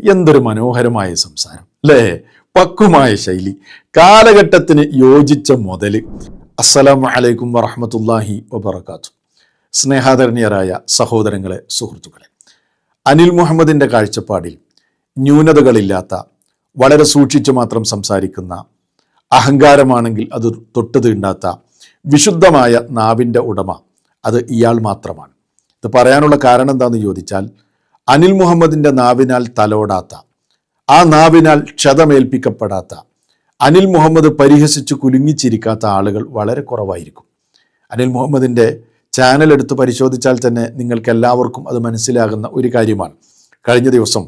എന്തൊരു മനോഹരമായ സംസാരം അല്ലേ, പക്വമായ ശൈലി, കാലഘട്ടത്തിന് യോജിച്ച മുതല്. അസ്സലാമു അലൈക്കും വറഹ്മത്തുള്ളാഹി വബറകാതുഹു. സ്നേഹാദരണീയരായ സഹോദരങ്ങളെ, സുഹൃത്തുക്കളെ, അനിൽ മുഹമ്മദിൻ്റെ കാഴ്ചപ്പാടിൽ ന്യൂനതകളില്ലാത്ത, വളരെ സൂക്ഷിച്ചു മാത്രം സംസാരിക്കുന്ന, അഹങ്കാരമാണെങ്കിൽ അത് തൊട്ട് തീണ്ടാത്ത വിശുദ്ധമായ നാവിൻ്റെ ഉടമ അത് ഇയാൾ മാത്രമാണ്. ഇത് പറയാനുള്ള കാരണം എന്താണെന്ന് ചോദിച്ചാൽ, അനിൽ മുഹമ്മദിൻ്റെ നാവിനാൽ തലോടാത്ത, ആ നാവിനാൽ ക്ഷതമേൽപ്പിക്കപ്പെടാത്ത, അനിൽ മുഹമ്മദ് പരിഹസിച്ച് കുലുങ്ങിച്ചിരിക്കാത്ത ആളുകൾ വളരെ കുറവായിരിക്കും. അനിൽ മുഹമ്മദിൻ്റെ ചാനൽ എടുത്ത് പരിശോധിച്ചാൽ തന്നെ നിങ്ങൾക്ക് എല്ലാവർക്കും അത് മനസ്സിലാകുന്ന ഒരു കാര്യമാണ്. കഴിഞ്ഞ ദിവസം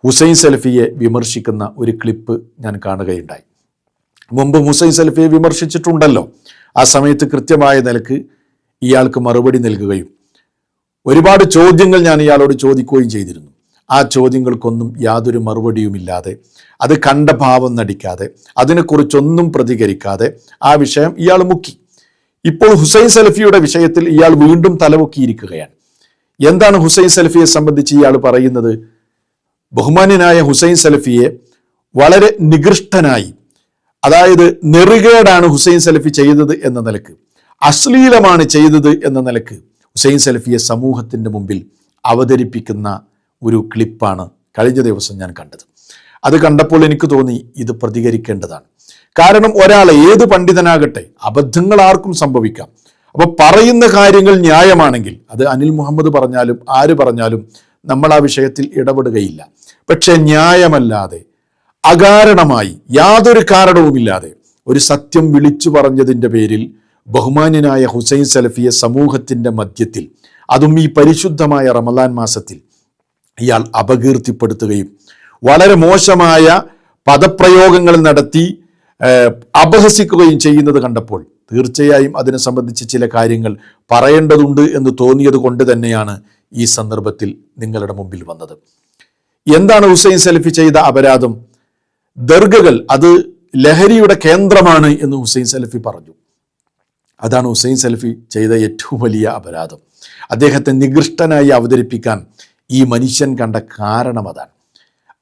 ഹുസൈൻ സലഫിയെ വിമർശിക്കുന്ന ഒരു ക്ലിപ്പ് ഞാൻ കാണുകയുണ്ടായി. മുമ്പ് ഹുസൈൻ സലഫിയെ വിമർശിച്ചിട്ടുണ്ടല്ലോ. ആ സമയത്ത് കൃത്യമായ നിലക്ക് ഇയാൾക്ക് മറുപടി നൽകുകയും ഒരുപാട് ചോദ്യങ്ങൾ ഞാൻ ഇയാളോട് ചോദിക്കുകയും ചെയ്തിരുന്നു. ആ ചോദ്യങ്ങൾക്കൊന്നും യാതൊരു മറുപടിയുമില്ലാതെ, അത് കണ്ട ഭാവം നടിക്കാതെ, അതിനെക്കുറിച്ചൊന്നും പ്രതികരിക്കാതെ ആ വിഷയം ഇയാൾ മുക്കി. ഇപ്പോൾ ഹുസൈൻ സലഫിയുടെ വിഷയത്തിൽ ഇയാൾ വീണ്ടും തലപൊക്കിയിരിക്കുകയാണ്. എന്താണ് ഹുസൈൻ സലഫിയെ സംബന്ധിച്ച് ഇയാൾ പറയുന്നത്? ബഹുമാന്യനായ ഹുസൈൻ സലഫിയെ വളരെ നികൃഷ്ടനായി, അതായത് നെറുകേടാണ് ഹുസൈൻ സലഫി ചെയ്തത് എന്ന നിലക്ക്, അശ്ലീലമാണ് ചെയ്തത് എന്ന നിലക്ക് ഹുസൈൻ സലഫിയെ സമൂഹത്തിൻ്റെ മുമ്പിൽ അവതരിപ്പിക്കുന്ന ഒരു ക്ലിപ്പാണ് കഴിഞ്ഞ ദിവസം ഞാൻ കണ്ടത്. അത് കണ്ടപ്പോൾ എനിക്ക് തോന്നി ഇത് പ്രതികരിക്കേണ്ടതാണ്. കാരണം ഒരാളെ, ഏത് പണ്ഡിതനാകട്ടെ, അബദ്ധങ്ങൾ ആർക്കും സംഭവിക്കാം. അപ്പോൾ പറയുന്ന കാര്യങ്ങൾ ന്യായമാണെങ്കിൽ അത് അനിൽ മുഹമ്മദ് പറഞ്ഞാലും ആര് പറഞ്ഞാലും നമ്മൾ ആ വിഷയത്തിൽ ഇടപെടുകയില്ല. പക്ഷെ ന്യായമല്ലാതെ, അകാരണമായി, യാതൊരു കാരണവുമില്ലാതെ ഒരു സത്യം വിളിച്ചു പറഞ്ഞതിൻ്റെ പേരിൽ ബഹുമാന്യനായ ഹുസൈൻ സലഫിയെ സമൂഹത്തിൻ്റെ മധ്യത്തിൽ, അതും ഈ പരിശുദ്ധമായ റമദാൻ മാസത്തിൽ, ഇയാൾ അപകീർത്തിപ്പെടുത്തുകയും വളരെ മോശമായ പദപ്രയോഗങ്ങൾ നടത്തി അപഹസിക്കുകയും ചെയ്യുന്നത് കണ്ടപ്പോൾ തീർച്ചയായും അതിനെ സംബന്ധിച്ച് ചില കാര്യങ്ങൾ പറയേണ്ടതുണ്ട് എന്ന് തോന്നിയത് കൊണ്ട് തന്നെയാണ് ഈ സന്ദർഭത്തിൽ നിങ്ങളുടെ മുമ്പിൽ വന്നത്. എന്താണ് ഹുസൈൻ സലഫി ചെയ്ത അപരാധം? ദർഗകൾ അത് ലഹരിയുടെ കേന്ദ്രമാണ് എന്ന് ഹുസൈൻ സലഫി പറഞ്ഞു. അതാണ് ഹുസൈൻ സലഫി ചെയ്ത ഏറ്റവും വലിയ അപരാധം. അദ്ദേഹത്തെ നികൃഷ്ടനായി അവതരിപ്പിക്കാൻ ഈ മനുഷ്യൻ കണ്ട കാരണം അതാണ്.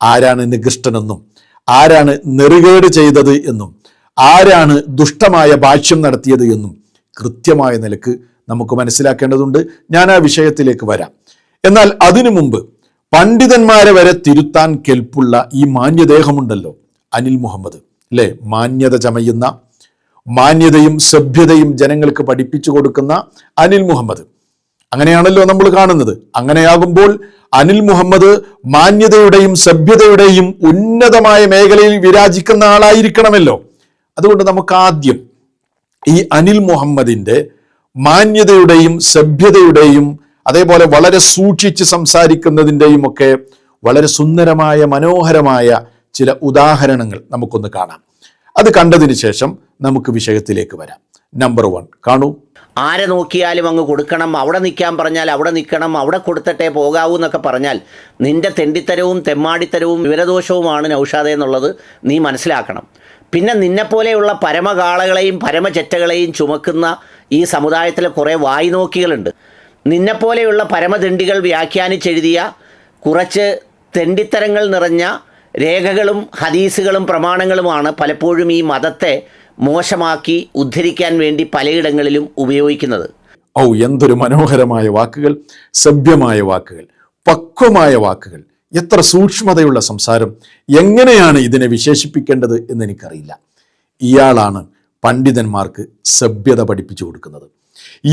ആരാണ് നികൃഷ്ടനെന്നും, ആരാണ് നെറുകേട് ചെയ്തത് എന്നും, ആരാണ് ദുഷ്ടമായ ഭാഷ്യം നടത്തിയത് എന്നും കൃത്യമായ നിലക്ക് നമുക്ക് മനസ്സിലാക്കേണ്ടതുണ്ട്. ഞാൻ ആ വിഷയത്തിലേക്ക് വരാം. എന്നാൽ അതിനു മുമ്പ് പണ്ഡിതന്മാരെ വരെ തിരുത്താൻ കെൽപ്പുള്ള ഈ മാന്യദേഹമുണ്ടല്ലോ അനിൽ മുഹമ്മദ്, അല്ലേ? മാന്യത ചമയുന്ന, മാന്യതയും സഭ്യതയും ജനങ്ങൾക്ക് പഠിപ്പിച്ചു കൊടുക്കുന്ന അനിൽ മുഹമ്മദ്, അങ്ങനെയാണല്ലോ നമ്മൾ കാണുന്നത്. അങ്ങനെയാകുമ്പോൾ അനിൽ മുഹമ്മദ് മാന്യതയുടെയും സഭ്യതയുടെയും ഉന്നതമായ മേഖലയിൽ വിരാജിക്കുന്ന ആളായിരിക്കണമല്ലോ. അതുകൊണ്ട് നമുക്ക് ആദ്യം ഈ അനിൽ മുഹമ്മദിൻ്റെ മാന്യതയുടെയും സഭ്യതയുടെയും അതേപോലെ വളരെ സൂക്ഷിച്ച് സംസാരിക്കുന്നതിൻ്റെയും ഒക്കെ വളരെ സുന്ദരമായ, മനോഹരമായ ചില ഉദാഹരണങ്ങൾ നമുക്കൊന്ന് കാണാം. അത് കണ്ടതിന് ശേഷം നമുക്ക് വിഷയത്തിലേക്ക് വരാം. നമ്പർ 1 കാണൂ. ആരെ നോക്കിയാലും അങ്ങ് കൊടുക്കണം, അവിടെ നിൽക്കാൻ പറഞ്ഞാൽ അവിടെ നിൽക്കണം, അവിടെ കൊടുത്തിട്ടേ പോകാവൂ എന്നൊക്കെ പറഞ്ഞാൽ നിന്റെ തെണ്ടിത്തരവും തെമ്മാടിത്തരവും വിവരദോഷവുമാണ് നൗഷാദേ എന്നുള്ളത് നീ മനസ്സിലാക്കണം. പിന്നെ നിന്നെപ്പോലെയുള്ള പരമകാളകളെയും പരമചെറ്റകളെയും ചുമക്കുന്ന ഈ സമുദായത്തിലെ കുറേ വായ്നോക്കികളുണ്ട്. നിന്നെപ്പോലെയുള്ള പരമദണ്ഡികൾ വ്യാഖ്യാനിച്ചെഴുതിയ കുറച്ച് തെണ്ടിത്തരങ്ങൾ നിറഞ്ഞ രേഖകളും ഹദീസുകളും പ്രമാണങ്ങളുമാണ് പലപ്പോഴും ഈ മതത്തെ മോശമാക്കി ഉദ്ധരിക്കാൻ വേണ്ടി പലയിടങ്ങളിലും ഉപയോഗിക്കുന്നത്. എന്തൊരു മനോഹരമായ വാക്കുകൾ, സഭ്യമായ വാക്കുകൾ, പക്വമായ വാക്കുകൾ, എത്ര സൂക്ഷ്മതയുള്ള സംസാരം. എങ്ങനെയാണ് ഇതിനെ വിശേഷിപ്പിക്കേണ്ടത് എന്ന് എനിക്കറിയില്ല. ഇയാളാണ് പണ്ഡിതന്മാർക്ക് സഭ്യത പഠിപ്പിച്ചു കൊടുക്കുന്നത്.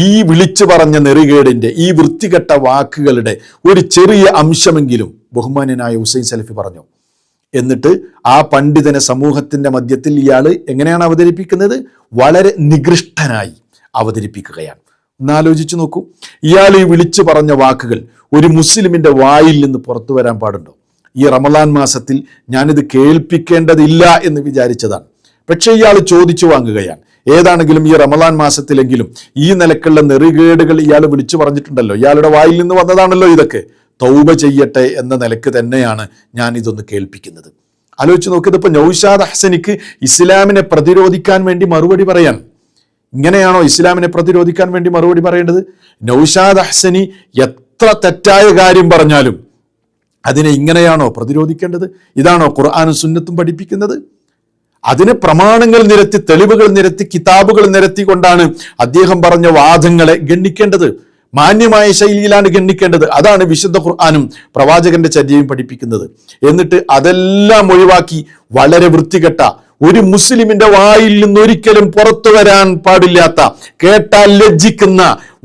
ഈ വിളിച്ചു പറഞ്ഞ നെറികേടിൻ്റെ, ഈ വൃത്തികെട്ട വാക്കുകളുടെ ഒരു ചെറിയ അംശമെങ്കിലും ബഹുമാന്യനായ ഹുസൈൻ സലഫി പറഞ്ഞു. എന്നിട്ട് ആ പണ്ഡിതനെ സമൂഹത്തിൻ്റെ മധ്യത്തിൽ ഇയാൾ എങ്ങനെയാണ് അവതരിപ്പിക്കുന്നത്? വളരെ നികൃഷ്ടനായി അവതരിപ്പിക്കുകയാണ്. ഒന്നാലോചിച്ച് നോക്കൂ. ഇയാൾ ഈ വിളിച്ചു പറഞ്ഞ വാക്കുകൾ ഒരു മുസ്ലിമിൻ്റെ വായിൽ നിന്ന് പുറത്തു വരാൻ പാടുണ്ടോ? ഈ റമദാൻ മാസത്തിൽ ഞാനിത് കേൾപ്പിക്കേണ്ടതില്ല എന്ന് വിചാരിച്ചതാണ്. പക്ഷേ ഇയാൾ ചോദിച്ചു വാങ്ങുകയാണ്. ഏതാണെങ്കിലും ഈ റമദാൻ മാസത്തിലെങ്കിലും ഈ നിലക്കുള്ള നെറികേടുകൾ ഇയാൾ വിളിച്ചു പറഞ്ഞിട്ടുണ്ടല്ലോ. ഇയാളുടെ വായിൽ നിന്ന് വന്നതാണല്ലോ ഇതൊക്കെ. തൗബ ചെയ്യട്ടെ എന്ന നിലക്ക് തന്നെയാണ് ഞാൻ ഇതൊന്ന് കേൾപ്പിക്കുന്നത്. ആലോചിച്ച് നോക്കിയത്. ഇപ്പോൾ നൗഷാദ് ഹസനിക്ക് ഇസ്ലാമിനെ പ്രതിരോധിക്കാൻ വേണ്ടി മറുപടി പറയാൻ, ഇങ്ങനെയാണോ ഇസ്ലാമിനെ പ്രതിരോധിക്കാൻ വേണ്ടി മറുപടി പറയേണ്ടത്? നൗഷാദ് ഹസനി എത്ര തെറ്റായ കാര്യം പറഞ്ഞാലും അതിനെ ഇങ്ങനെയാണോ പ്രതിരോധിക്കേണ്ടത്? ഇതാണോ ഖുർആനും സുന്നത്തും പഠിപ്പിക്കുന്നത്? അതിന് പ്രമാണങ്ങൾ നിരത്തി, തെളിവുകൾ നിരത്തി, കിതാബുകൾ നിരത്തിക്കൊണ്ടാണ് അദ്ദേഹം പറഞ്ഞ വാദങ്ങളെ ഗണ്ണിക്കേണ്ടത്. മാന്യമായ ശൈലിയിലാണ് ഗണ്ണിക്കേണ്ടത്. അതാണ് വിശുദ്ധ ഖുർആനും പ്രവാചകന്റെ ചര്യയും പഠിപ്പിക്കുന്നത്. എന്നിട്ട് അതെല്ലാം ഒഴിവാക്കി വളരെ വൃത്തികെട്ട, ഒരു മുസ്ലിമിന്റെ വായിൽ നിന്നൊരിക്കലും പുറത്തു വരാൻ പാടില്ലാത്ത, കേട്ടാൽ ലജ്ജിക്കുന്ന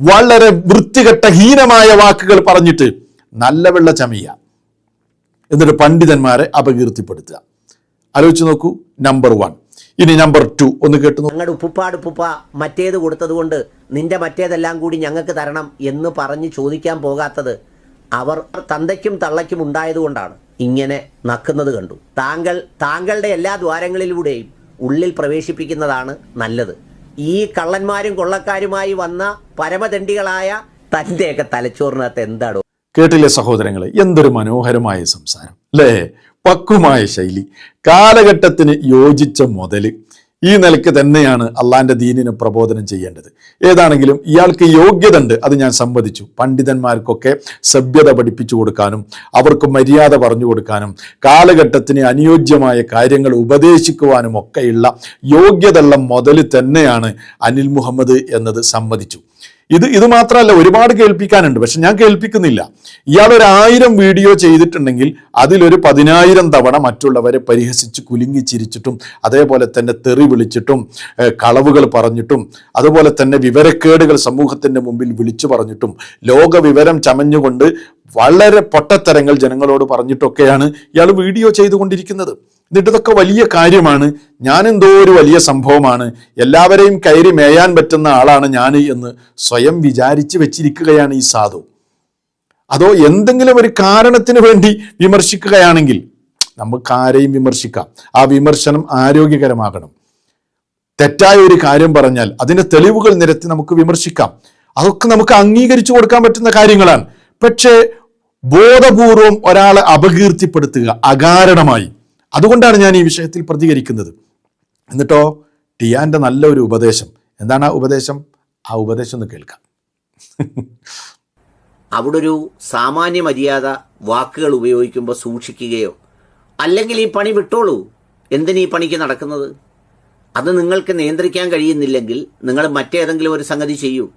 വളരെ വൃത്തികെട്ട ഹീനമായ വാക്കുകൾ പറഞ്ഞിട്ട് നല്ല വെള്ള ചമയ, എന്നിട്ട് പണ്ഡിതന്മാരെ അപകീർത്തിപ്പെടുത്തുക. ആലോചിച്ച് നോക്കൂ. നമ്പർ 1. ഇനി നമ്പർ 2 ഒന്ന് കേട്ടു. ഞങ്ങളുടെ ഉപ്പുപ്പ മറ്റേത് കൊടുത്തത് കൊണ്ട് നിന്റെ മറ്റേതെല്ലാം കൂടി ഞങ്ങൾക്ക് തരണം എന്ന് പറഞ്ഞ് ചോദിക്കാൻ പോകാത്തത് അവർ തന്തയ്ക്കും തള്ളയ്ക്കും ഉണ്ടായതുകൊണ്ടാണ് ഇങ്ങനെ നക്കുന്നത് കണ്ടു. താങ്കളുടെ എല്ലാ ദ്വാരങ്ങളിലൂടെയും ഉള്ളിൽ പ്രവേശിപ്പിക്കുന്നതാണ് നല്ലത്. ഈ കള്ളന്മാരും കൊള്ളക്കാരുമായി വന്ന പരമദണ്ഡികളായ തൻ്റെയൊക്കെ തലച്ചോറിനകത്ത് എന്താണോ? കേട്ടില്ലേ സഹോദരങ്ങളെ? എന്തൊരു മനോഹരമായ സംസാരം അല്ലേ? പക്വമായ ശൈലി, കാലഘട്ടത്തിന് യോജിച്ച മുതല്. ഈ നിലയ്ക്ക് തന്നെയാണ് അള്ളാന്റെ ദീനിനെ പ്രബോധനം ചെയ്യേണ്ടത്. ഏതാണെങ്കിലും ഇയാൾക്ക് യോഗ്യത ഉണ്ട്, അത് ഞാൻ സമ്മതിച്ചു. പണ്ഡിതന്മാർക്കൊക്കെ സഭ്യത പഠിപ്പിച്ചു കൊടുക്കാനും അവർക്ക് മര്യാദ പറഞ്ഞു കൊടുക്കാനും കാലഘട്ടത്തിന് അനുയോജ്യമായ കാര്യങ്ങൾ ഉപദേശിക്കുവാനും ഒക്കെയുള്ള യോഗ്യതയുള്ള മുതൽ തന്നെയാണ് അനിൽ മുഹമ്മദ് എന്നത് സമ്മതിച്ചു. ഇത് മാത്രമല്ല, ഒരുപാട് കേൾപ്പിക്കാനുണ്ട്, പക്ഷെ ഞാൻ കേൾപ്പിക്കുന്നില്ല. ഇയാൾ 1000 വീഡിയോ ചെയ്തിട്ടുണ്ടെങ്കിൽ അതിലൊരു 10,000 തവണ മറ്റുള്ളവരെ പരിഹസിച്ച് കുലുങ്ങി ചിരിച്ചിട്ടും, അതേപോലെ തന്നെ തെറി വിളിച്ചിട്ടും, കളവുകൾ പറഞ്ഞിട്ടും, അതുപോലെ തന്നെ വിവരക്കേടുകൾ സമൂഹത്തിന്റെ മുമ്പിൽ വിളിച്ചു പറഞ്ഞിട്ടും, ലോക വിവരം ചമഞ്ഞുകൊണ്ട് വളരെ പൊട്ടത്തരങ്ങൾ ജനങ്ങളോട് പറഞ്ഞിട്ടൊക്കെയാണ് ഇയാൾ വീഡിയോ ചെയ്തുകൊണ്ടിരിക്കുന്നത്. എന്നിട്ട് ഇതൊക്കെ വലിയ കാര്യമാണ്, ഞാനെന്തോ ഒരു വലിയ സംഭവമാണ്, എല്ലാവരെയും കയറി മേയാൻ പറ്റുന്ന ആളാണ് ഞാൻ എന്ന് സ്വയം വിചാരിച്ച് വെച്ചിരിക്കുകയാണ് ഈ സാധു. അതോ എന്തെങ്കിലും ഒരു കാരണത്തിന് വേണ്ടി വിമർശിക്കുകയാണെങ്കിൽ നമുക്ക് ആരെയും വിമർശിക്കാം. ആ വിമർശനം ആരോഗ്യകരമാകണം. തെറ്റായ ഒരു കാര്യം പറഞ്ഞാൽ അതിന് തെളിവുകൾ നിരത്തി നമുക്ക് വിമർശിക്കാം. അതൊക്കെ നമുക്ക് അംഗീകരിച്ചു കൊടുക്കാൻ പറ്റുന്ന കാര്യങ്ങളാണ്. പക്ഷേ ബോധപൂർവം ഒരാളെ അപകീർത്തിപ്പെടുത്തുക അകാരണമായി, അതുകൊണ്ടാണ് ഞാൻ ഈ വിഷയത്തിൽ പ്രതികരിക്കുന്നത്. എന്നിട്ടോ ടിയാന്റെ നല്ലൊരു ഉപദേശം. എന്താണ് ആ ഉപദേശം? ആ ഉപദേശം ഒന്ന് കേൾക്കാം. അവിടെ ഒരു സാമാന്യ മര്യാദ വാക്കുകൾ ഉപയോഗിക്കുമ്പോൾ സൂക്ഷിക്കുകയോ, അല്ലെങ്കിൽ ഈ പണി വിട്ടോളൂ, എന്തിനീ പണിക്ക് നടക്കുന്നത്, അത് നിങ്ങൾക്ക് നിയന്ത്രിക്കാൻ കഴിയുന്നില്ലെങ്കിൽ നിങ്ങൾ മറ്റേതെങ്കിലും ഒരു സംഗതി ചെയ്യൂ.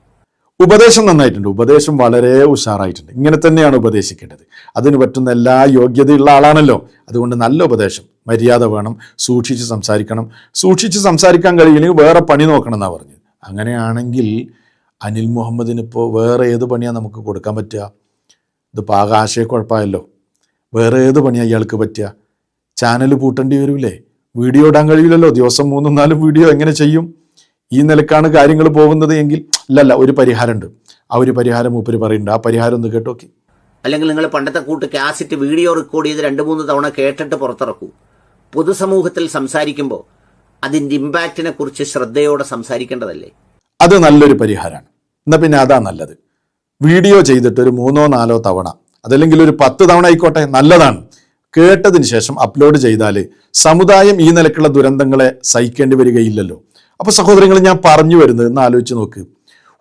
ഉപദേശം നന്നായിട്ടുണ്ട്, ഉപദേശം വളരെ ഉഷാറായിട്ടുണ്ട്. ഇങ്ങനെ തന്നെയാണ് ഉപദേശിക്കേണ്ടത്. അതിന് പറ്റുന്ന എല്ലാ യോഗ്യതയുള്ള ആളാണല്ലോ. അതുകൊണ്ട് നല്ല ഉപദേശം. മര്യാദ വേണം, സൂക്ഷിച്ച് സംസാരിക്കണം. സൂക്ഷിച്ച് സംസാരിക്കാൻ കഴിയില്ലെങ്കിൽ വേറെ പണി നോക്കണം എന്നാണ് പറഞ്ഞത്. അങ്ങനെയാണെങ്കിൽ അനിൽ മുഹമ്മദിന് ഇപ്പോൾ വേറെ ഏത് പണിയാണ് നമുക്ക് കൊടുക്കാൻ പറ്റുക? ഇതിപ്പോൾ ആകെ ആശയക്കുഴപ്പമായല്ലോ. വേറെ ഏത് പണിയാണ് ഇയാൾക്ക് പറ്റുക? ചാനൽ പൂട്ടേണ്ടി വരൂലേ? വീഡിയോ ഇടാൻ കഴിയില്ലല്ലോ. ദിവസം 3-4 വീഡിയോ എങ്ങനെ ചെയ്യും? ഈ നിലക്കാണ് കാര്യങ്ങൾ പോകുന്നത് എങ്കിൽ അല്ലല്ല, ഒരു പരിഹാരമുണ്ട്. ആ ഒരു പരിഹാരം മൂപ്പര് പറയുന്നുണ്ട്. ആ പരിഹാരം ഒന്ന് കേട്ടോക്കി. അല്ലെങ്കിൽ നിങ്ങൾ പണ്ടത്തെ കൂട്ട് കാസറ്റ് വീഡിയോ റെക്കോർഡ് ചെയ്ത് 2-3 തവണ കേട്ടിട്ട് പുറത്തിറക്കൂ. പൊതുസമൂഹത്തിൽ സംസാരിക്കുമ്പോൾ അതിൻ്റെ ഇമ്പാക്റ്റിനെ കുറിച്ച് ശ്രദ്ധയോടെ സംസാരിക്കേണ്ടതല്ലേ? അത് നല്ലൊരു പരിഹാരമാണ്. എന്നാൽ പിന്നെ അതാ നല്ലത്. വീഡിയോ ചെയ്തിട്ട് ഒരു 3-4 തവണ, അതല്ലെങ്കിൽ ഒരു 10 തവണ ആയിക്കോട്ടെ, നല്ലതാണ്. കേട്ടതിന് ശേഷം അപ്ലോഡ് ചെയ്താൽ സമുദായം ഈ നിലക്കുള്ള ദുരന്തങ്ങളെ സഹിക്കേണ്ടി വരികയില്ലല്ലോ. അപ്പൊ സഹോദരങ്ങൾ, ഞാൻ പറഞ്ഞു വരുന്നത് എന്ന് ആലോചിച്ച് നോക്ക്.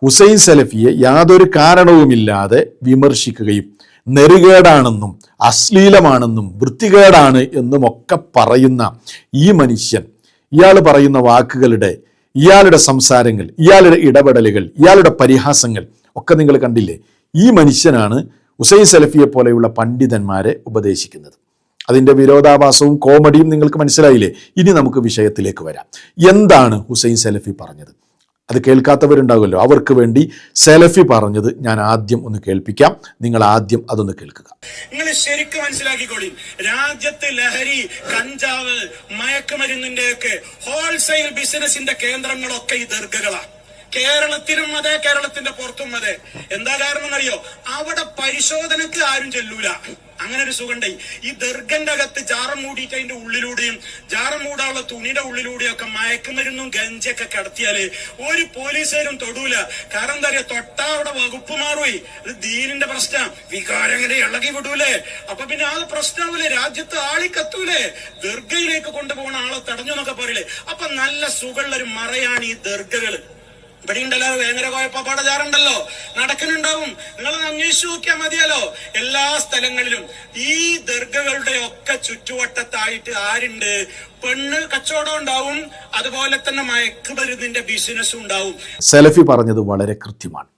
ഹുസൈൻ സലഫിയെ യാതൊരു കാരണവുമില്ലാതെ വിമർശിക്കുകയും നെറുകേടാണെന്നും അശ്ലീലമാണെന്നും വൃത്തികേടാണ് എന്നും ഒക്കെ പറയുന്ന ഈ മനുഷ്യൻ, ഇയാൾ പറയുന്ന വാക്കുകളുടെ, ഇയാളുടെ സംസാരങ്ങൾ, ഇയാളുടെ ഇടപെടലുകൾ, ഇയാളുടെ പരിഹാസങ്ങൾ ഒക്കെ നിങ്ങൾ കണ്ടില്ലേ? ഈ മനുഷ്യനാണ് ഹുസൈൻ സലഫിയെ പോലെയുള്ള പണ്ഡിതന്മാരെ ഉപദേശിക്കുന്നത്. അതിൻ്റെ വിരോധാഭാസവും കോമഡിയും നിങ്ങൾക്ക് മനസ്സിലായില്ലേ? ഇനി നമുക്ക് വിഷയത്തിലേക്ക് വരാം. എന്താണ് ഹുസൈൻ സലഫി പറഞ്ഞത്? അത് കേൾക്കാത്തവരുണ്ടാകുമല്ലോ, അവർക്ക് വേണ്ടി സലഫി പറഞ്ഞത് ഞാൻ ആദ്യം ഒന്ന് കേൾപ്പിക്കാം. നിങ്ങൾ ആദ്യം അതൊന്ന് കേൾക്കുക. നിങ്ങൾ ശരിക്കും മനസ്സിലാക്കിക്കോളി, രാജ്യത്ത് ലഹരി, കഞ്ചാവ്, മയക്കുമരുന്നിന്റെ ഒക്കെ ഹോൾസെയിൽ ബിസിനസിന്റെ കേന്ദ്രങ്ങളൊക്കെ ഈ ദർഗകളാണ്. കേരളത്തിലും അതെ, കേരളത്തിന്റെ പുറത്തും അതെ. എന്താ കാരണം എന്നറിയോ? അവിടെ പരിശോധനക്ക് ആരും ചെല്ലൂല. അങ്ങനെ ഒരു സുഖണ്ടേ. ഈ ദർഗന്റെ അകത്ത് ജാറം മൂടിയിട്ട് അതിന്റെ ഉള്ളിലൂടെയും ജാറം മൂടാനുള്ള തുണിയുടെ ഉള്ളിലൂടെയും ഒക്കെ മയക്കുമരുന്നും ഗഞ്ചൊക്കെ കടത്തിയാല് ഒരു പോലീസുകാരും തൊടൂല. കാരണം എന്താ അറിയാ? തൊട്ടാ അവിടെ വകുപ്പ് മാറുപോയി. ഇത് ദീനിന്റെ പ്രശ്നം. വികാരം ഇങ്ങനെ ഇളകി വിടൂലേ? അപ്പൊ പിന്നെ ആ പ്രശ്നമാവൂലേ? രാജ്യത്ത് ആളിക്കത്തൂലേ? ദർഗയിലേക്ക് കൊണ്ടുപോകുന്ന ആളെ തടഞ്ഞു എന്നൊക്കെ പറയില്ലേ? അപ്പൊ നല്ല സുഖമുള്ള ഒരു മറയാണ് ഈ ദർഗകള്. ഇവിടെ ഉണ്ടല്ലോ വേങ്ങര കോയപ്പാടെ ജാറുണ്ടല്ലോ, നടക്കുന്നുണ്ടാവും. നിങ്ങളൊന്ന് അന്വേഷിച്ചു നോക്കിയാൽ മതിയല്ലോ. എല്ലാ സ്ഥലങ്ങളിലും ഈ ദർഗകളുടെ ഒക്കെ ചുറ്റുവട്ടത്തായിട്ട് ആരുണ്ട്? പെണ്ണ് കച്ചവടം ഉണ്ടാവും, അതുപോലെ തന്നെ മയക്കുമരുന്നിന്റെ ബിസിനസ്സും ഉണ്ടാവും. സലഫി പറഞ്ഞത് വളരെ കൃത്യമാണ്.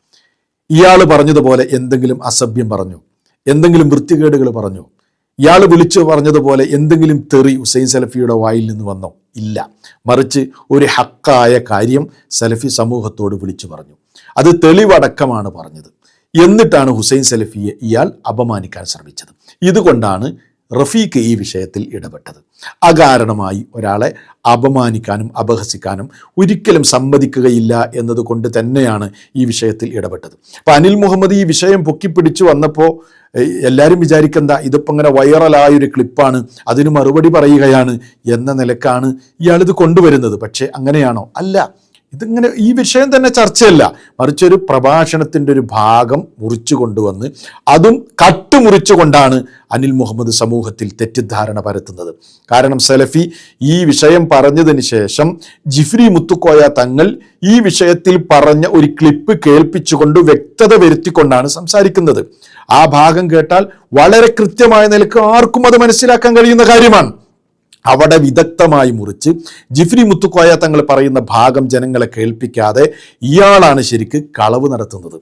ഇയാൾ പറഞ്ഞതുപോലെ എന്തെങ്കിലും അസഭ്യം പറഞ്ഞു, എന്തെങ്കിലും വൃത്തികേടുകൾ പറഞ്ഞു, ഇയാൾ വിളിച്ചു പറഞ്ഞതുപോലെ എന്തെങ്കിലും തെറി ഹുസൈൻ സലഫിയുടെ വായിൽ നിന്ന് വന്നോ? ഇല്ല. മറിച്ച് ഒരു ഹക്കായ കാര്യം സലഫി സമൂഹത്തോട് വിളിച്ചു പറഞ്ഞു. അത് തെളിവടക്കമാണ് പറഞ്ഞത്. എന്നിട്ടാണ് ഹുസൈൻ സലഫിയെ ഇയാൾ അപമാനിക്കാൻ ശ്രമിച്ചത്. ഇതുകൊണ്ടാണ് റഫീഖ് ഈ വിഷയത്തിൽ ഇടപെട്ടത്. അകാരണമായി ഒരാളെ അപമാനിക്കാനും അപഹസിക്കാനും ഒരിക്കലും സമ്മതിക്കുകയില്ല എന്നതുകൊണ്ട് തന്നെയാണ് ഈ വിഷയത്തിൽ ഇടപെട്ടത്. അപ്പം അനിൽ മുഹമ്മദ് ഈ വിഷയം പൊക്കിപ്പിടിച്ചു വന്നപ്പോൾ എല്ലാവരും വിചാരിക്കണ്ട ഇതിപ്പോൾ ഇങ്ങനെ വൈറലായൊരു ക്ലിപ്പാണ്, അതിന് മറുപടി പറയുകയാണ് എന്ന നിലക്കാണ് ഇയാളിത് കൊണ്ടുവരുന്നത്. പക്ഷേ അങ്ങനെയാണോ? അല്ല. ഇതിങ്ങനെ ഈ വിഷയം തന്നെ ചർച്ചയല്ല, മറിച്ചൊരു പ്രഭാഷണത്തിൻ്റെ ഒരു ഭാഗം മുറിച്ചു കൊണ്ടുവന്ന് അതും കട്ടുമുറിച്ചുകൊണ്ടാണ് അനിൽ മുഹമ്മദ് സമൂഹത്തിൽ തെറ്റിദ്ധാരണ പരത്തുന്നത്. കാരണം സലഫി ഈ വിഷയം പറഞ്ഞതിന് ശേഷം ജിഫ്രി മുത്തുക്കോയ തങ്ങൾ ഈ വിഷയത്തിൽ പറഞ്ഞ ഒരു ക്ലിപ്പ് കേൾപ്പിച്ചുകൊണ്ട് വ്യക്തത വരുത്തിക്കൊണ്ടാണ് സംസാരിക്കുന്നത്. ആ ഭാഗം കേട്ടാൽ വളരെ കൃത്യമായ നിലക്ക് ആർക്കും അത് മനസ്സിലാക്കാൻ കഴിയുന്ന കാര്യമാണ്. അവിടെ വിദഗ്ധമായി മുറിച്ച് ജിഫ്രി മുത്തുക്കോയ തങ്ങൾ പറയുന്ന ഭാഗം ജനങ്ങളെ കേൾപ്പിക്കാതെ ഇയാളാണ് ശരിക്ക് കളവ് നടത്തുന്നത്,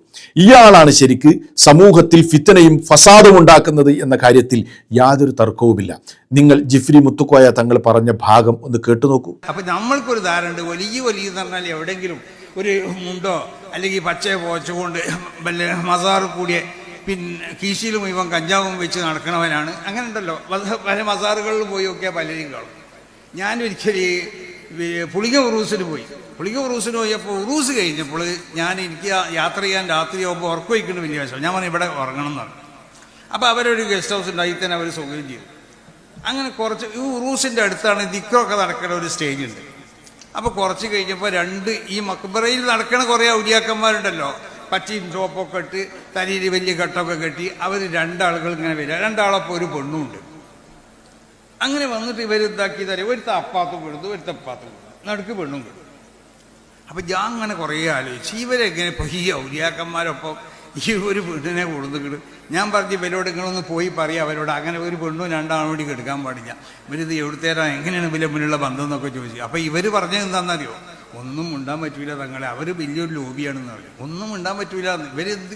ഇയാളാണ് ശരിക്ക് സമൂഹത്തിൽ ഫിത്തനയും ഫസാദും ഉണ്ടാക്കുന്നത് എന്ന കാര്യത്തിൽ യാതൊരു തർക്കവുമില്ല. നിങ്ങൾ ജിഫ്രി മുത്തുക്കോയ തങ്ങൾ പറഞ്ഞ ഭാഗം ഒന്ന് കേട്ടു നോക്കൂ. അപ്പൊ നമ്മൾക്കൊരു ധാരണ ഉണ്ട്, വലിയ എന്ന് പറഞ്ഞാൽ എവിടെയെങ്കിലും ഒരു മുണ്ടോ അല്ലെങ്കിൽ പച്ചയോ പോച്ചുകൊണ്ട് വല്ല മസാറ് കൂടിയ പിന്നെ കീശയിലും ഇവൻ കഞ്ചാവും വെച്ച് നടക്കണവനാണ്. അങ്ങനെ ഉണ്ടല്ലോ, പല മസാറുകളിൽ പോയി നോക്കിയാൽ പലരും കാണും. ഞാനൊരിക്കലും പുളിക ഉറൂസിന് പോയി. പുളിക ഉറൂസിന് പോയപ്പോൾ ഉറൂസ് കഴിഞ്ഞപ്പോൾ എനിക്ക് യാത്ര ചെയ്യാൻ രാത്രി ആകുമ്പോൾ ഉറക്കം വയ്ക്കുന്ന വലിയ വശം. ഞാൻ പറഞ്ഞു ഇവിടെ ഉറങ്ങണം എന്ന് പറഞ്ഞു. അപ്പോൾ അവരൊരു ഗസ്റ്റ് ഹൗസ് ഉണ്ടായി തന്നെ അവർ സൗകര്യം ചെയ്തു. അങ്ങനെ കുറച്ച് ഈ ഉറൂസിൻ്റെ അടുത്താണ് ദിക്റൊക്കെ നടക്കുന്ന ഒരു സ്റ്റേജ് ഉണ്ട്. അപ്പോൾ കുറച്ച് കഴിഞ്ഞപ്പോൾ ഈ മക്ബറയിൽ നടക്കണ കുറേ ഔലിയാക്കന്മാരുണ്ടല്ലോ, പച്ചയും ചോപ്പൊക്കെ ഇട്ട് തലയിൽ വലിയ കെട്ടൊക്കെ കെട്ടി അവർ രണ്ടാളുകൾ ഇങ്ങനെ വരിക. രണ്ടാളപ്പോൾ ഒരു പെണ്ണുണ്ട്. അങ്ങനെ വന്നിട്ട് ഇവരെന്താക്കി തരാം, ഒരുത്ത അപ്പാത്തും കിടന്നു, ഒരുത്ത അപ്പാത്തും കിടന്നു, നടുക്ക് പെണ്ണും കിടന്നു. അപ്പം ഞാൻ അങ്ങനെ കുറേ ആലോചിച്ച് ഇവരെങ്ങനെ ഇപ്പോൾ ഈ ഔലിയാക്കന്മാരൊപ്പം ഈ ഒരു പെണ്ണിനെ കൊടുത്തിട്ട് ഞാൻ പറഞ്ഞു ഇവരോട് നിങ്ങളൊന്ന് പോയി പറയുക അവരോട്, അങ്ങനെ ഒരു പെണ്ണും രണ്ടാളും കൂടി കെടുക്കാൻ പാടില്ല, ഇവരിത് എവിടുത്തേരാ എങ്ങനെയാണ് ഇവരെ മുന്നിലുള്ള ബന്ധം എന്നൊക്കെ ചോദിച്ചു. അപ്പോൾ ഇവർ പറഞ്ഞത് എന്താണെന്നറിയോ, ഒന്നും ഉണ്ടാൻ പറ്റൂല തങ്ങളെ, അവർ വലിയൊരു ലോബിയാണെന്ന് പറയും, ഒന്നും ഉണ്ടാൻ പറ്റൂല ഇവരെന്ത്.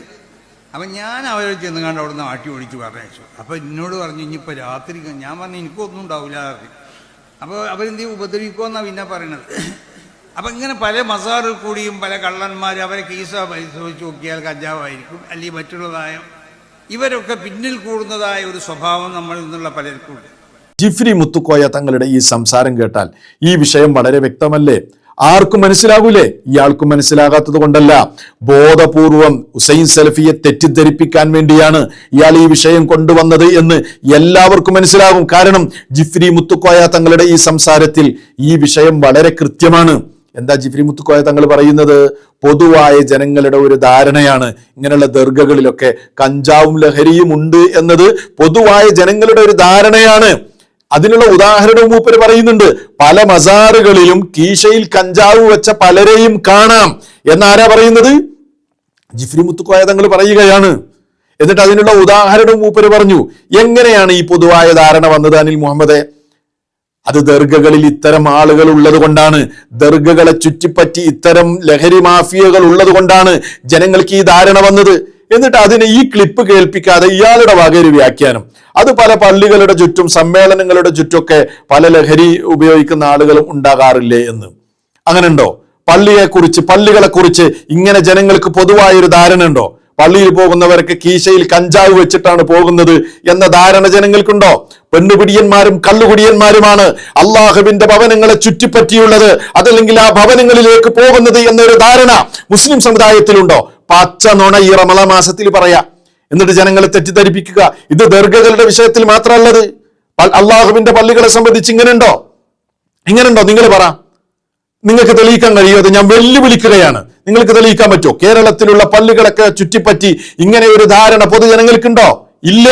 അപ്പം ഞാൻ അവരെ ചെന്ന് കണ്ട് അവിടെ നിന്ന് ആട്ടി ഓടിച്ച് പറഞ്ഞയച്ചു. അപ്പോൾ എന്നോട് പറഞ്ഞു ഇനിയിപ്പോൾ രാത്രി, ഞാൻ പറഞ്ഞു എനിക്കൊന്നും ഉണ്ടാവില്ല പറഞ്ഞു. അപ്പോൾ അവരെന്ത് ഉപദ്രവിക്കുമെന്നാണ് പിന്നെ പറയണത്. അപ്പം ഇങ്ങനെ പല മസാറിൽ കൂടിയും പല കള്ളന്മാർ അവരെ കീസ പരിശോധിച്ച് നോക്കിയാൽ കഞ്ചാവായിരിക്കും, അല്ലെങ്കിൽ മറ്റുള്ളതായ ഇവരൊക്കെ പിന്നിൽ കൂടുന്നതായ ഒരു സ്വഭാവം നമ്മളിൽ നിന്നുള്ള പലർക്കും ഉണ്ട്. ജിഫ്രി മുത്തുക്കോയ തങ്ങളുടെ ഈ സംസാരം കേട്ടാൽ ഈ വിഷയം വളരെ വ്യക്തമല്ലേ? ആർക്കും മനസ്സിലാകൂലേ? ഇയാൾക്കും മനസ്സിലാകാത്തത് കൊണ്ടല്ല, ബോധപൂർവം ഹുസൈൻ സലഫിയെ തെറ്റിദ്ധരിപ്പിക്കാൻ വേണ്ടിയാണ് ഇയാൾ ഈ വിഷയം കൊണ്ടുവന്നത് എന്ന് എല്ലാവർക്കും മനസ്സിലാകും. കാരണം ജിഫ്രി മുത്തുക്കോയ തങ്ങളുടെ ഈ സംസാരത്തിൽ ഈ വിഷയം വളരെ കൃത്യമാണ്. എന്താ ജിഫ്രി മുത്തുക്കോയ തങ്ങൾ പറയുന്നത്? പൊതുവായ ജനങ്ങളുടെ ഒരു ധാരണയാണ് ഇങ്ങനെയുള്ള ദർഗകളിലൊക്കെ കഞ്ചാവും ലഹരിയും ഉണ്ട് എന്നത് പൊതുവായ ജനങ്ങളുടെ ഒരു ധാരണയാണ്. അതിനുള്ള ഉദാഹരണവും മൂപ്പര് പറയുന്നുണ്ട്. പല മസാറുകളിലും കീശയിൽ കഞ്ചാവ് വെച്ച പലരെയും കാണാം എന്നാരാ പറയുന്നത്? ജിഫ്രി മുത്തുക്കോയ തങ്ങൾ പറയുകയാണ്. എന്നിട്ട് അതിനുള്ള ഉദാഹരണവും മൂപ്പര് പറഞ്ഞു. എങ്ങനെയാണ് ഈ പൊതുവായ ധാരണ വന്നത് അനിൽ മുഹമ്മദെ? അത് ദർഗകളിൽ ഇത്തരം ആളുകൾ ഉള്ളത് കൊണ്ടാണ്, ദർഗകളെ ചുറ്റിപ്പറ്റി ഇത്തരം ലഹരി മാഫിയകൾ ഉള്ളത് കൊണ്ടാണ് ജനങ്ങൾക്ക് ഈ ധാരണ വന്നത്. എന്നിട്ട് അതിനെ ഈ ക്ലിപ്പ് കേൾപ്പിക്കാതെ ഇയാളുടെ വക ഒരു വ്യാഖ്യാനം. അത് പല പള്ളികളുടെ ചുറ്റും സമ്മേളനങ്ങളുടെ ചുറ്റൊക്കെ പല ലഹരി ഉപയോഗിക്കുന്ന ആളുകളും ഉണ്ടാകാറില്ലേ എന്ന്. അങ്ങനെ ഉണ്ടോ? പള്ളികളെ കുറിച്ച് ഇങ്ങനെ ജനങ്ങൾക്ക് പൊതുവായൊരു ധാരണ ഉണ്ടോ? പള്ളിയിൽ പോകുന്നവരൊക്കെ കീശയിൽ കഞ്ചാവ് വെച്ചിട്ടാണ് പോകുന്നത് എന്ന ധാരണ ജനങ്ങൾക്കുണ്ടോ? പെണ്ണുപിടിയന്മാരും കള്ളുകുടിയന്മാരുമാണ് അള്ളാഹുവിന്റെ ഭവനങ്ങളെ ചുറ്റിപ്പറ്റിയുള്ളത്, അതല്ലെങ്കിൽ ആ ഭവനങ്ങളിലേക്ക് പോകുന്നത് എന്നൊരു ധാരണ മുസ്ലിം സമുദായത്തിലുണ്ടോ? പച്ച നുണ ഈ റമളാൻ മാസത്തിൽ പറയാ, എന്നിട്ട് ജനങ്ങളെ തെറ്റിദ്ധരിപ്പിക്കുക. ഇത് ദർഗകളുടെ വിഷയത്തിൽ മാത്രമല്ലത്, അള്ളാഹുവിന്റെ പള്ളികളെ സംബന്ധിച്ച് ഇങ്ങനെയുണ്ടോ? നിങ്ങൾ പറ, നിങ്ങൾക്ക് തെളിയിക്കാൻ കഴിയുമോ? അത് ഞാൻ വെല്ലുവിളിക്കുകയാണ്. നിങ്ങൾക്ക് തെളിയിക്കാൻ പറ്റുമോ? കേരളത്തിലുള്ള പള്ളികളൊക്കെ ചുറ്റിപ്പറ്റി ഇങ്ങനെ ഒരു ധാരണ പൊതുജനങ്ങൾക്കുണ്ടോ? ഇല്ല.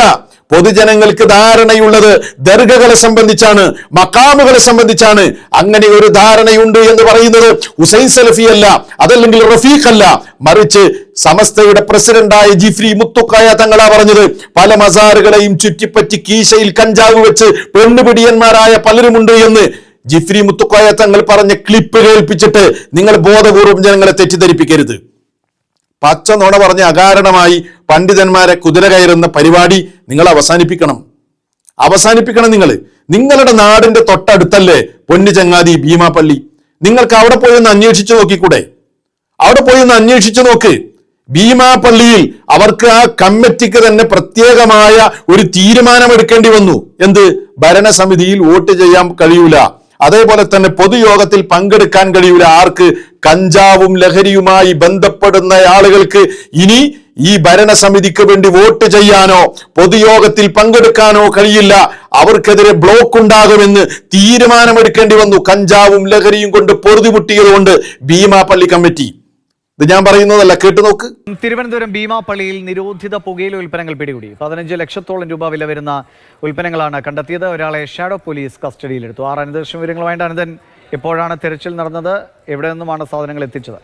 പൊതുജനങ്ങൾക്ക് ധാരണയുള്ളത് ദർഗകളെ സംബന്ധിച്ചാണ്, മക്കാമുകളെ സംബന്ധിച്ചാണ്. അങ്ങനെ ഒരു ധാരണയുണ്ട് എന്ന് പറയുന്നത് ഹുസൈൻ സലഫി അല്ല, അതല്ലെങ്കിൽ റഫീഖ് അല്ല, മറിച്ച് സമസ്തയുടെ പ്രസിഡന്റായ ജിഫ്രി മുത്തുക്കായ തങ്ങളാ പറഞ്ഞത്. പല മസാറുകളെയും ചുറ്റിപ്പറ്റി കീശയിൽ കഞ്ചാവ് വെച്ച് പെണ്ണുപിടിയന്മാരായ പലരുമുണ്ട് എന്ന് ജിഫ്രി മുത്തുക്കായ തങ്ങൾ പറഞ്ഞ ക്ലിപ്പ് കേൾപ്പിച്ചിട്ട് നിങ്ങൾ ബോധപൂർവം ജനങ്ങളെ തെറ്റിദ്ധരിപ്പിക്കരുത്. പച്ച നുണ പറഞ്ഞ് അകാരണമായി പണ്ഡിതന്മാരെ കുതിര കയറുന്ന പരിപാടി നിങ്ങൾ അവസാനിപ്പിക്കണം. നിങ്ങളുടെ നാടിന്റെ തൊട്ടടുത്തല്ലേ പൊന്നു ചങ്ങാതി ഭീമാപള്ളി. നിങ്ങൾക്ക് അവിടെ പോയി ഒന്ന് അന്വേഷിച്ചു നോക്കിക്കൂടെ? അവിടെ പോയി ഒന്ന് അന്വേഷിച്ചു നോക്ക്. ഭീമാപള്ളിയിൽ അവർക്ക് ആ കമ്മിറ്റിക്ക് തന്നെ പ്രത്യേകമായ ഒരു തീരുമാനമെടുക്കേണ്ടി വന്നു. എന്ത്? ഭരണസമിതിയിൽ വോട്ട് ചെയ്യാൻ കഴിയൂല, അതേപോലെ തന്നെ പൊതുയോഗത്തിൽ പങ്കെടുക്കാൻ കഴിയൂല. ആർക്ക്? കഞ്ചാവും ലഹരിയുമായി ബന്ധപ്പെടുന്ന ആളുകൾക്ക് ഇനി ഈ ഭരണസമിതിക്ക് വേണ്ടി വോട്ട് ചെയ്യാനോ പൊതുയോഗത്തിൽ പങ്കെടുക്കാനോ കഴിയില്ല. അവർക്കെതിരെ ബ്ലോക്ക് ഉണ്ടാകുമെന്ന് തീരുമാനമെടുക്കേണ്ടി വന്നു. കഞ്ചാവും ലഹരിയും കൊണ്ട് പൊറുതിമുട്ടിയതുകൊണ്ട് ഭീമാപള്ളി കമ്മിറ്റി. ഇത് ഞാൻ പറയുന്നതല്ല, കേട്ടു നോക്ക്. തിരുവനന്തപുരം ഭീമാപള്ളിയിൽ നിരോധിത പുകയില ഉൽപ്പന്നങ്ങൾ പിടികൂടി. 15 ലക്ഷത്തോളം രൂപ വില വരുന്ന ഉൽപ്പന്നങ്ങളാണ് കണ്ടെത്തിയത്. ഒരാളെ ഷാഡോ പോലീസ് കസ്റ്റഡിയിലെടുത്തു. അനന്തദർശന വിവരങ്ങളുമായിട്ട് അനന്തൻ, എപ്പോഴാണ് തെരച്ചിൽ നടന്നത്? എവിടെ നിന്നുമാണ് സാധനങ്ങൾ എത്തിച്ചത്?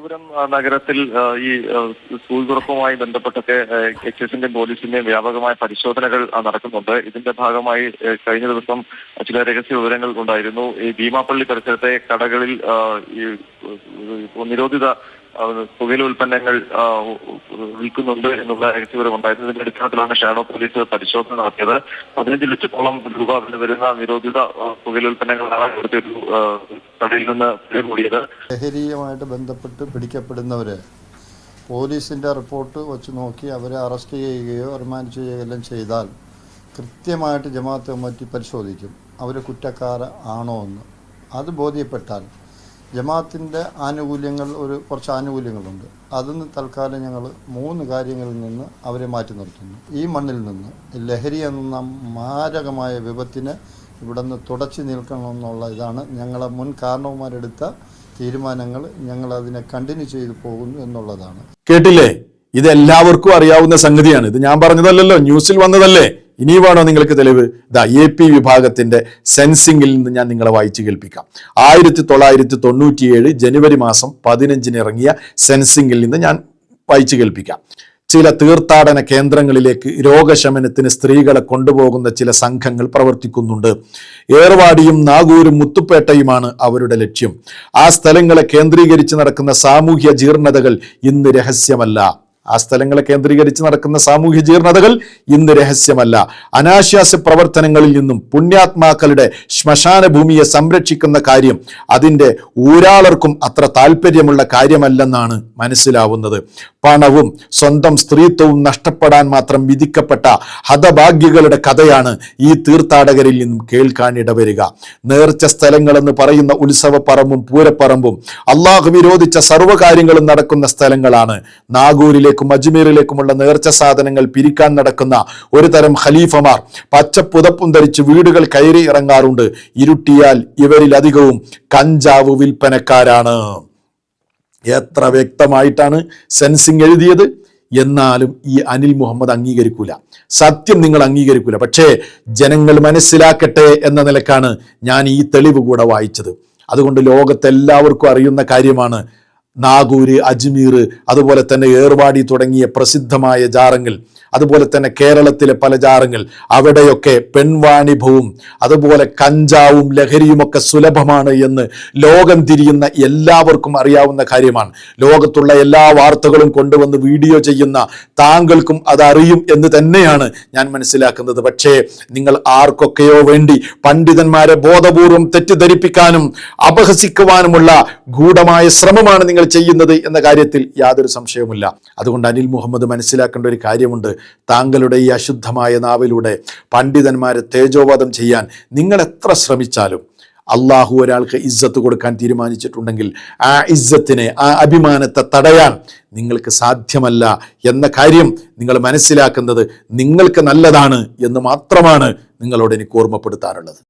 തിരുവനന്തപുരം നഗരത്തിൽ ഈ സ്കൂൾ തുറപ്പുമായി ബന്ധപ്പെട്ടൊക്കെ എക്സൈസിന്റെയും പോലീസിന്റെയും വ്യാപകമായ പരിശോധനകൾ നടക്കുന്നുണ്ട്. ഇതിന്റെ ഭാഗമായി കഴിഞ്ഞ ദിവസം ചില രഹസ്യ വിവരങ്ങൾ ഉണ്ടായിരുന്നു. ഈ ഭീമാപള്ളി പരിസരത്തെ കടകളിൽ ഈ നിരോധിത പുകയില ഉൽപ്പന്നങ്ങൾ വിൽക്കുന്നുണ്ട് എന്നുള്ള രഹസ്യവിവരം ഉണ്ടായിരുന്നു. ഇതിന്റെ അടിസ്ഥാനത്തിലാണ് ഷാഡോ പോലീസ് പരിശോധന നടത്തിയത്. 15 ലക്ഷത്തോളം രൂപ വരുന്ന നിരോധിത പുകയില ഉൽപ്പന്നങ്ങളാണ് ഇവിടുത്തെ ഒരു കടയിൽ നിന്ന് പിടികൂടിയത്. ലഹരിയുമായിട്ട് ബന്ധപ്പെട്ട് പിടിക്കപ്പെടുന്നവരെ പോലീസിന്റെ റിപ്പോർട്ട് വെച്ച് നോക്കി അവരെ അറസ്റ്റ് ചെയ്യുകയോ റിമാൻഡ് ചെയ്യുകയോ എല്ലാം ചെയ്താൽ കൃത്യമായിട്ട് ജമാഅത്ത് കമ്മിറ്റി പരിശോധിക്കും അവർ കുറ്റക്കാരാണോ എന്ന്. അത് ബോധ്യപ്പെട്ടാൽ ജമാഅത്തിൻ്റെ ആനുകൂല്യങ്ങൾ കുറച്ച് ആനുകൂല്യങ്ങളുണ്ട്. അതിന് തൽക്കാലം ഞങ്ങൾ 3 കാര്യങ്ങളിൽ നിന്ന് അവരെ മാറ്റി നിർത്തുന്നു. ഈ മണ്ണിൽ നിന്ന് ലഹരി എന്ന മാരകമായ വിപത്തിനെ ഇവിടെ നിന്ന് തുടച്ചു നിൽക്കണമെന്നുള്ള ഇതാണ് ഞങ്ങളെ മുൻ കാരണവന്മാരെടുത്ത തീരുമാനങ്ങൾ. ഞങ്ങൾ അതിനെ കണ്ടിന്യൂ ചെയ്തു പോകുന്നു എന്നുള്ളതാണ്. കേട്ടില്ലേ? ഇത് എല്ലാവർക്കും അറിയാവുന്ന സംഗതിയാണ്. ഇത് ഞാൻ പറഞ്ഞതല്ലല്ലോ, ന്യൂസിൽ വന്നതല്ലേ. ഇനി വേണോ നിങ്ങൾക്ക് തെളിവ്? AP വിഭാഗത്തിന്റെ സെൻസിംഗിൽ നിന്ന് ഞാൻ നിങ്ങളെ വായിച്ചു കേൾപ്പിക്കാം. 1997 ജനുവരി മാസം 15 ഇറങ്ങിയ സെൻസിംഗിൽ നിന്ന് ഞാൻ വായിച്ചു കേൾപ്പിക്കാം. ചില തീർത്ഥാടന കേന്ദ്രങ്ങളിലേക്ക് രോഗശമനത്തിന് സ്ത്രീകളെ കൊണ്ടുപോകുന്ന ചില സംഘങ്ങൾ പ്രവർത്തിക്കുന്നുണ്ട്. ഏർവാടിയും നാഗൂരും മുത്തുപേട്ടയുമാണ് അവരുടെ ലക്ഷ്യം. ആ സ്ഥലങ്ങളെ കേന്ദ്രീകരിച്ച് നടക്കുന്ന സാമൂഹ്യ ജീർണതകൾ ഇന്ന് രഹസ്യമല്ല. അനാശാസ്യ പ്രവർത്തനങ്ങളിൽ നിന്നും പുണ്യാത്മാക്കളുടെ ശ്മശാന ഭൂമിയെ സംരക്ഷിക്കുന്ന കാര്യം അതിൻ്റെ ഊരാളർക്കും അത്ര താല്പര്യമുള്ള കാര്യമല്ലെന്നാണ് മനസ്സിലാവുന്നത്. പണവും സ്വന്തം സ്ത്രീത്വവും നഷ്ടപ്പെടാൻ മാത്രം വിധിക്കപ്പെട്ട ഹതഭാഗ്യകളുടെ കഥയാണ് ഈ തീർത്ഥാടകരിൽ നിന്നും കേൾക്കാനിടവരിക. നേർച്ച സ്ഥലങ്ങളെന്ന് പറയുന്ന ഉത്സവപ്പറമ്പും പൂരപ്പറമ്പും അള്ളാഹു വിരോധിച്ച സർവ്വകാര്യങ്ങളും നടക്കുന്ന സ്ഥലങ്ങളാണ്. നാഗൂരിലേക്കും അജ്മീറിലേക്കുമുള്ള നേർച്ച സാധനങ്ങൾ പിരിക്കാൻ നടക്കുന്ന ഒരു തരം ഖലീഫമാർ പച്ചപ്പുതപ്പും ധരിച്ച് വീടുകൾ കയറി ഇറങ്ങാറുണ്ട്. ഇരുട്ടിയാൽ ഇവരിലധികവും കഞ്ചാവ് വിൽപ്പനക്കാരാണ്. എത്ര വ്യക്തമായിട്ടാണ് സെൻസിംഗ് എഴുതിയത്. എന്നാലും ഈ അനിൽ മുഹമ്മദ് അംഗീകരിക്കൂല, സത്യം നിങ്ങൾ അംഗീകരിക്കൂല. പക്ഷേ ജനങ്ങൾ മനസ്സിലാക്കട്ടെ എന്ന നിലക്കാണ് ഞാൻ ഈ തെളിവ് കൂടെ വായിച്ചത്. അതുകൊണ്ട് ലോകത്തെല്ലാവർക്കും അറിയുന്ന കാര്യമാണ് നാഗൂര്, അജ്മീർ, അതുപോലെ തന്നെ ഏർവാടി തുടങ്ങിയ പ്രസിദ്ധമായ ജാറങ്ങൾ, അതുപോലെ തന്നെ കേരളത്തിലെ പല ജാറങ്ങൾ, അവിടെയൊക്കെ പെൺവാണിഭവും അതുപോലെ കഞ്ചാവും ലഹരിയുമൊക്കെ സുലഭമാണ് എന്ന് ലോകം തിരിയുന്ന എല്ലാവർക്കും അറിയാവുന്ന കാര്യമാണ്. ലോകത്തുള്ള എല്ലാ വാർത്തകളും കൊണ്ടുവന്ന് വീഡിയോ ചെയ്യുന്ന താങ്കൾക്കും അതറിയും എന്ന് തന്നെയാണ് ഞാൻ മനസ്സിലാക്കുന്നത്. പക്ഷേ നിങ്ങൾ ആർക്കൊക്കെയോ വേണ്ടി പണ്ഡിതന്മാരെ ബോധപൂർവം തെറ്റിദ്ധരിപ്പിക്കാനും അപഹസിക്കുവാനുമുള്ള ഗൂഢമായ ശ്രമമാണ് നിങ്ങൾ ചെയ്യുന്നത് എന്ന കാര്യത്തിൽ യാതൊരു സംശയവുമില്ല. അതുകൊണ്ട് അനിൽ മുഹമ്മദ് മനസ്സിലാക്കേണ്ട ഒരു കാര്യമുണ്ട്. താങ്കളുടെ ഈ അശുദ്ധമായ നാവിലൂടെ പണ്ഡിതന്മാരെ തേജോവധം ചെയ്യാൻ നിങ്ങൾ എത്ര ശ്രമിച്ചാലും അള്ളാഹു ഒരാൾക്ക് ഇസ്സത്ത് കൊടുക്കാൻ തീരുമാനിച്ചിട്ടുണ്ടെങ്കിൽ ആ ഇസ്സത്തിനെ, ആ അഭിമാനത്തെ തടയാൻ നിങ്ങൾക്ക് സാധ്യമല്ല എന്ന കാര്യം നിങ്ങൾ മനസ്സിലാക്കുന്നത് നിങ്ങൾക്ക് നല്ലതാണ് എന്ന് മാത്രമാണ് നിങ്ങളോട് എനിക്ക് ഓർമ്മപ്പെടുത്താനുള്ളത്.